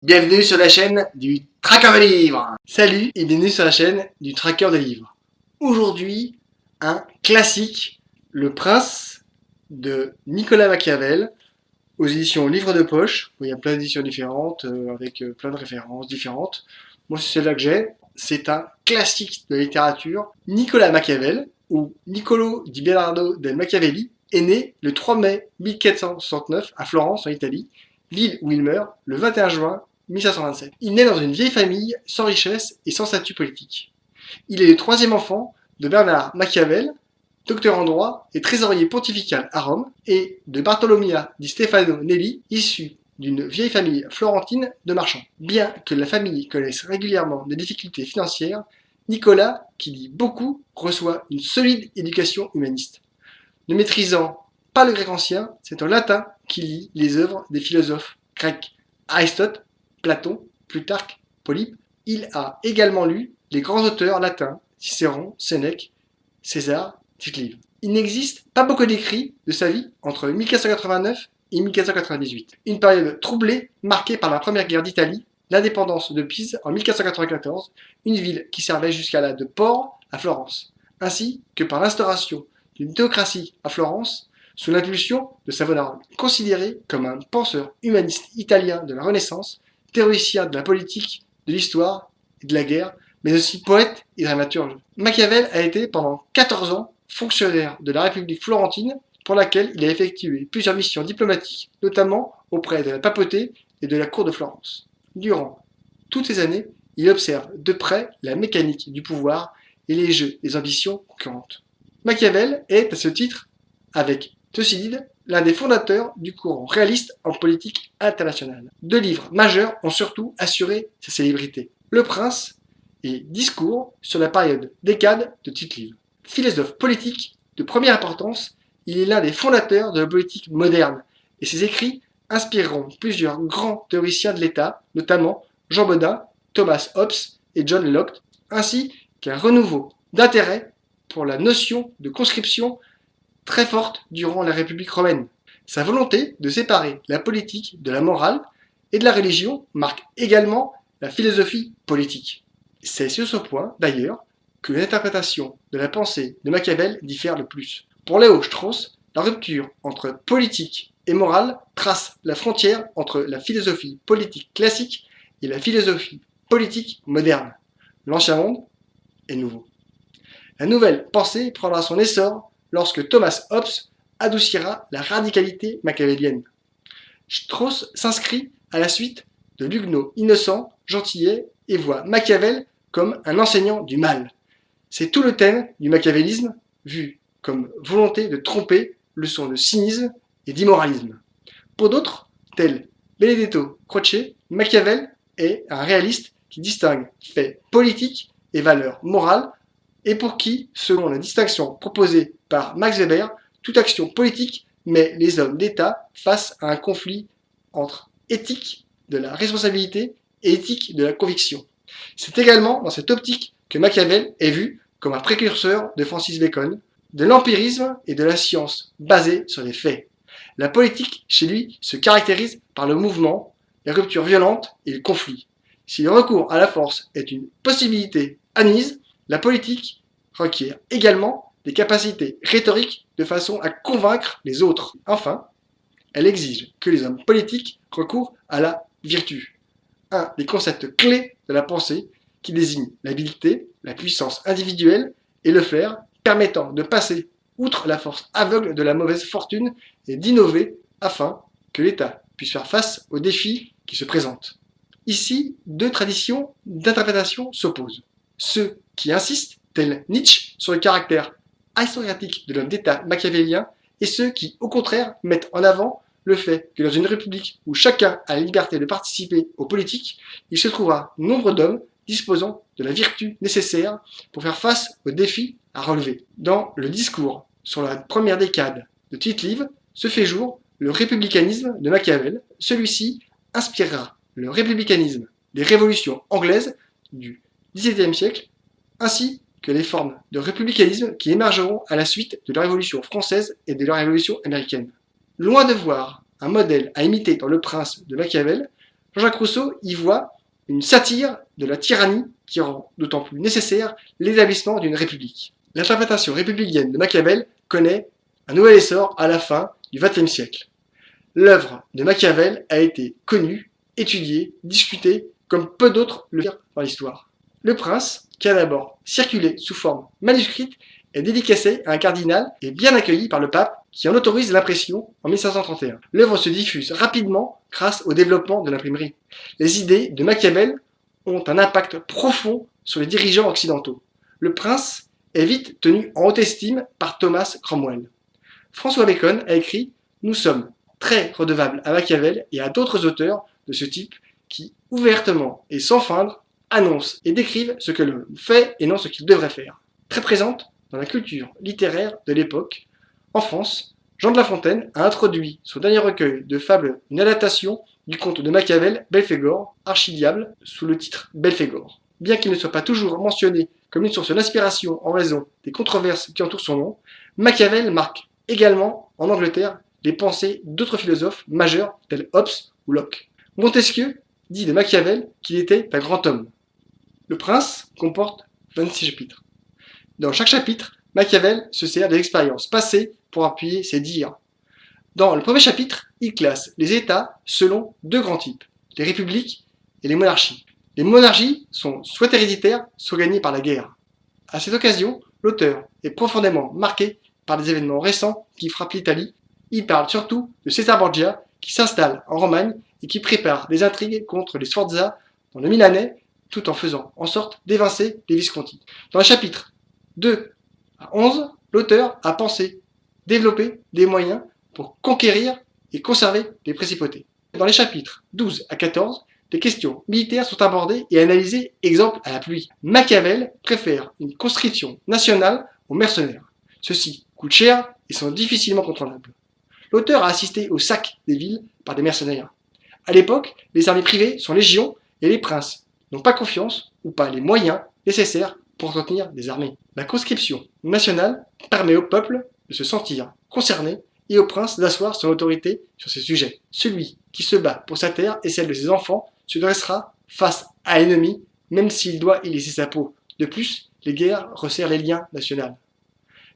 Bienvenue sur la chaîne du Traqueur de livres. Salut et bienvenue sur la chaîne du Traqueur de livres. Aujourd'hui, un classique, Le Prince de Nicolas Machiavel, aux éditions Livre de Poche. Il y a plein d'éditions différentes, avec plein de références différentes. Moi, c'est celle-là que j'ai. C'est un classique de la littérature. Nicolas Machiavel, ou Niccolo di Bernardo del Machiavelli, est né le 3 mai 1469 à Florence, en Italie, ville où il meurt le 21 juin 1527. Il naît dans une vieille famille sans richesse et sans statut politique. Il est le troisième enfant de Bernard Machiavel, docteur en droit et trésorier pontifical à Rome, et de Bartolomea di Stefano Nelli, issu d'une vieille famille florentine de marchands. Bien que la famille connaisse régulièrement des difficultés financières, Nicolas, qui lit beaucoup, reçoit une solide éducation humaniste. Ne maîtrisant pas le grec ancien, c'est en latin qu'il lit les œuvres des philosophes grecs Aristote, Platon, Plutarque, Polybe. Il a également lu les grands auteurs latins Cicéron, Sénèque, César, Tite-Live. Il n'existe pas beaucoup d'écrits de sa vie entre 1489 et 1498. Une période troublée marquée par la première guerre d'Italie, l'indépendance de Pise en 1494, une ville qui servait jusqu'à là de port à Florence, ainsi que par l'instauration d'une théocratie à Florence sous l'impulsion de Savonarola. Considéré comme un penseur humaniste italien de la Renaissance, théoricien de la politique, de l'histoire et de la guerre, mais aussi poète et dramaturge. Machiavel a été pendant 14 ans fonctionnaire de la République florentine, pour laquelle il a effectué plusieurs missions diplomatiques, notamment auprès de la papauté et de la cour de Florence. Durant toutes ces années, il observe de près la mécanique du pouvoir et les jeux des ambitions concurrentes. Machiavel est, à ce titre, avec Thucydide, l'un des fondateurs du courant réaliste en politique internationale. Deux livres majeurs ont surtout assuré sa célébrité. Le Prince et Discours sur la période décade de Tite-Live. Philosophe politique de première importance, il est l'un des fondateurs de la politique moderne et ses écrits inspireront plusieurs grands théoriciens de l'État, notamment Jean Bodin, Thomas Hobbes et John Locke, ainsi qu'un renouveau d'intérêt pour la notion de conscription très forte durant la République romaine. Sa volonté de séparer la politique de la morale et de la religion marque également la philosophie politique. C'est sur ce point, d'ailleurs, que l'interprétation de la pensée de Machiavel diffère le plus. Pour Léo Strauss, la rupture entre politique et morale trace la frontière entre la philosophie politique classique et la philosophie politique moderne. L'ancien monde est nouveau. La nouvelle pensée prendra son essor lorsque Thomas Hobbes adoucira la radicalité machiavélienne. Strauss s'inscrit à la suite de l'Huguenot innocent, gentillet, et voit Machiavel comme un enseignant du mal. C'est tout le thème du machiavélisme, vu comme volonté de tromper, leçon de cynisme et d'immoralisme. Pour d'autres, tels Benedetto Croce, Machiavel est un réaliste qui distingue faits politiques et valeurs morales, et pour qui, selon la distinction proposée par Max Weber, toute action politique met les hommes d'État face à un conflit entre éthique de la responsabilité et éthique de la conviction. C'est également dans cette optique que Machiavel est vu comme un précurseur de Francis Bacon, de l'empirisme et de la science basée sur les faits. La politique, chez lui, se caractérise par le mouvement, les ruptures violentes et le conflit. Si le recours à la force est une possibilité admise, la politique requiert également des capacités rhétoriques de façon à convaincre les autres. Enfin, elle exige que les hommes politiques recourent à la vertu, un des concepts clés de la pensée qui désigne l'habileté, la puissance individuelle et le flair permettant de passer outre la force aveugle de la mauvaise fortune et d'innover afin que l'État puisse faire face aux défis qui se présentent. Ici, deux traditions d'interprétation s'opposent. Ceux qui insistent, tels Nietzsche, sur le caractère aristocratique de l'homme d'État machiavélien et ceux qui, au contraire, mettent en avant le fait que dans une république où chacun a la liberté de participer aux politiques, il se trouvera nombre d'hommes disposant de la vertu nécessaire pour faire face aux défis à relever. Dans le discours sur la première décade de Tite-Live se fait jour le républicanisme de Machiavel. Celui-ci inspirera le républicanisme des révolutions anglaises du XVIIe siècle, ainsi que les formes de républicanisme qui émergeront à la suite de la Révolution française et de la Révolution américaine. Loin de voir un modèle à imiter dans Le Prince de Machiavel, Jean-Jacques Rousseau y voit une satire de la tyrannie qui rend d'autant plus nécessaire l'établissement d'une république. L'interprétation républicaine de Machiavel connaît un nouvel essor à la fin du XXe siècle. L'œuvre de Machiavel a été connue, étudiée, discutée, comme peu d'autres le firent dans l'histoire. Le Prince, qui a d'abord circulé sous forme manuscrite, est dédicacé à un cardinal et bien accueilli par le pape qui en autorise l'impression en 1531. L'œuvre se diffuse rapidement grâce au développement de l'imprimerie. Les idées de Machiavel ont un impact profond sur les dirigeants occidentaux. Le Prince est vite tenu en haute estime par Thomas Cromwell. François Bacon a écrit « Nous sommes très redevables à Machiavel et à d'autres auteurs de ce type qui, ouvertement et sans feindre, annoncent et décrivent ce que l'homme fait et non ce qu'il devrait faire. » Très présente dans la culture littéraire de l'époque, en France, Jean de La Fontaine a introduit son dernier recueil de fables, une adaptation du conte de Machiavel, Belphégor, Archidiable, sous le titre Belphégor. Bien qu'il ne soit pas toujours mentionné comme une source d'inspiration en raison des controverses qui entourent son nom, Machiavel marque également, en Angleterre, les pensées d'autres philosophes majeurs tels Hobbes ou Locke. Montesquieu dit de Machiavel qu'il était un grand homme. Le Prince comporte 26 chapitres. Dans chaque chapitre, Machiavel se sert des expériences passées pour appuyer ses dires. Dans le premier chapitre, il classe les États selon deux grands types, les républiques et les monarchies. Les monarchies sont soit héréditaires, soit gagnées par la guerre. À cette occasion, l'auteur est profondément marqué par des événements récents qui frappent l'Italie. Il parle surtout de César Borgia qui s'installe en Romagne et qui prépare des intrigues contre les Sforza dans le Milanais, tout en faisant en sorte d'évincer les Visconti. Dans le chapitre 2 à 11, l'auteur a pensé développer des moyens pour conquérir et conserver les principautés. Dans les chapitres 12 à 14, des questions militaires sont abordées et analysées, exemple à la pluie. Machiavel préfère une conscription nationale aux mercenaires. Ceux-ci coûtent cher et sont difficilement contrôlables. L'auteur a assisté au sac des villes par des mercenaires. À l'époque, les armées privées sont légion et les princes n'ont pas confiance ou pas les moyens nécessaires pour entretenir des armées. La conscription nationale permet au peuple de se sentir concerné et au prince d'asseoir son autorité sur ses sujets. Celui qui se bat pour sa terre et celle de ses enfants se dressera face à l'ennemi, même s'il doit y laisser sa peau. De plus, les guerres resserrent les liens nationaux.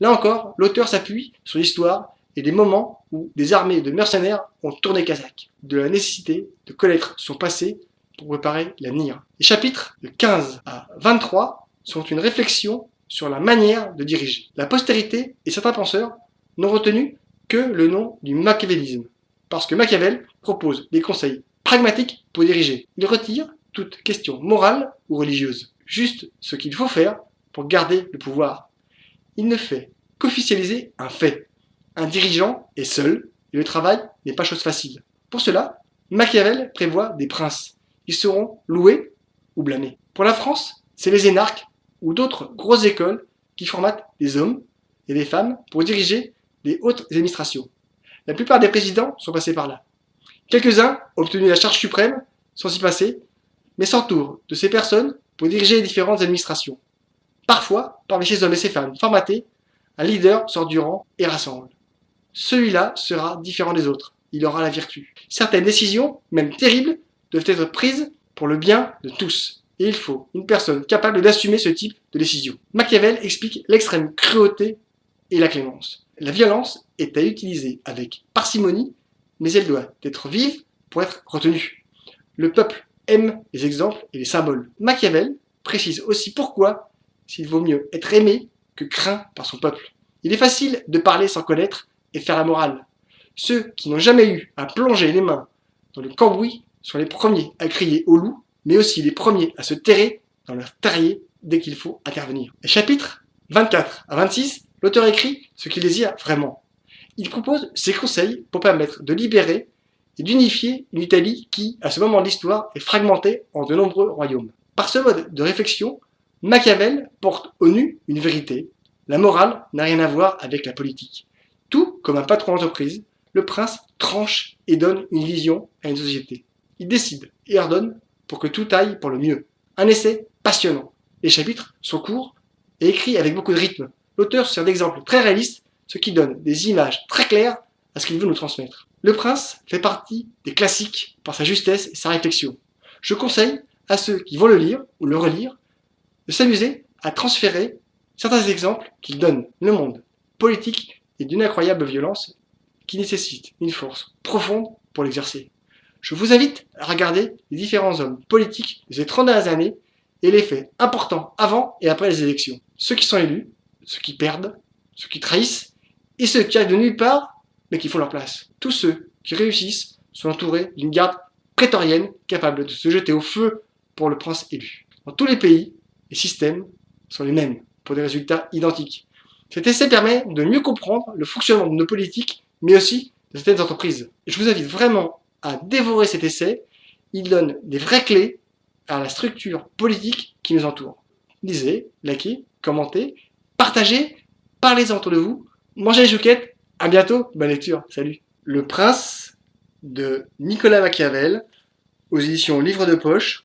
Là encore, l'auteur s'appuie sur l'histoire et des moments où des armées de mercenaires ont tourné Kazakh, de la nécessité de connaître son passé pour préparer l'avenir. Les chapitres de 15 à 23 sont une réflexion sur la manière de diriger. La postérité et certains penseurs n'ont retenu que le nom du machiavélisme, parce que Machiavel propose des conseils pragmatiques pour diriger. Il retire toute question morale ou religieuse, juste ce qu'il faut faire pour garder le pouvoir. Il ne fait qu'officialiser un fait. Un dirigeant est seul et le travail n'est pas chose facile. Pour cela, Machiavel prévoit des princes. Ils seront loués ou blâmés. Pour la France, c'est les énarques ou d'autres grosses écoles qui formatent des hommes et des femmes pour diriger les hautes administrations. La plupart des présidents sont passés par là. Quelques-uns ont obtenu la charge suprême sans y passer, mais s'entourent de ces personnes pour diriger les différentes administrations. Parfois, parmi ces hommes et ces femmes formatés, un leader sort du rang et rassemble. Celui-là sera différent des autres. Il aura la vertu. Certaines décisions, même terribles, doivent être prises pour le bien de tous. Et il faut une personne capable d'assumer ce type de décision. Machiavel explique l'extrême cruauté et la clémence. La violence est à utiliser avec parcimonie, mais elle doit être vive pour être retenue. Le peuple aime les exemples et les symboles. Machiavel précise aussi pourquoi il vaut mieux être aimé que craint par son peuple. Il est facile de parler sans connaître et faire la morale. Ceux qui n'ont jamais eu à plonger les mains dans le cambouis sont les premiers à crier au loup, mais aussi les premiers à se terrer dans leur terrier dès qu'il faut intervenir. Les chapitres 24 à 26, l'auteur écrit ce qu'il désire vraiment. Il propose ses conseils pour permettre de libérer et d'unifier une Italie qui, à ce moment de l'histoire, est fragmentée en de nombreux royaumes. Par ce mode de réflexion, Machiavel porte au nu une vérité. La morale n'a rien à voir avec la politique. Tout comme un patron d'entreprise, le prince tranche et donne une vision à une société. Il décide et ordonne pour que tout aille pour le mieux. Un essai passionnant. Les chapitres sont courts et écrits avec beaucoup de rythme. L'auteur sert d'exemple très réaliste, ce qui donne des images très claires à ce qu'il veut nous transmettre. Le Prince fait partie des classiques par sa justesse et sa réflexion. Je conseille à ceux qui vont le lire ou le relire de s'amuser à transférer certains exemples qu'il donne le monde politique et d'une incroyable violence qui nécessite une force profonde pour l'exercer. Je vous invite à regarder les différents hommes politiques de ces 30 dernières années et les faits importants avant et après les élections. Ceux qui sont élus, ceux qui perdent, ceux qui trahissent et ceux qui arrivent de nulle part mais qui font leur place. Tous ceux qui réussissent sont entourés d'une garde prétorienne capable de se jeter au feu pour le prince élu. Dans tous les pays, les systèmes sont les mêmes pour des résultats identiques. Cet essai permet de mieux comprendre le fonctionnement de nos politiques, mais aussi de certaines entreprises. Et je vous invite vraiment à dévorer cet essai. Il donne des vraies clés à la structure politique qui nous entoure. Lisez, likez, commentez, partagez, parlez-en autour de vous, mangez les chouquettes. À bientôt, bonne lecture, salut. Le Prince de Nicolas Machiavel, aux éditions Livre de Poche.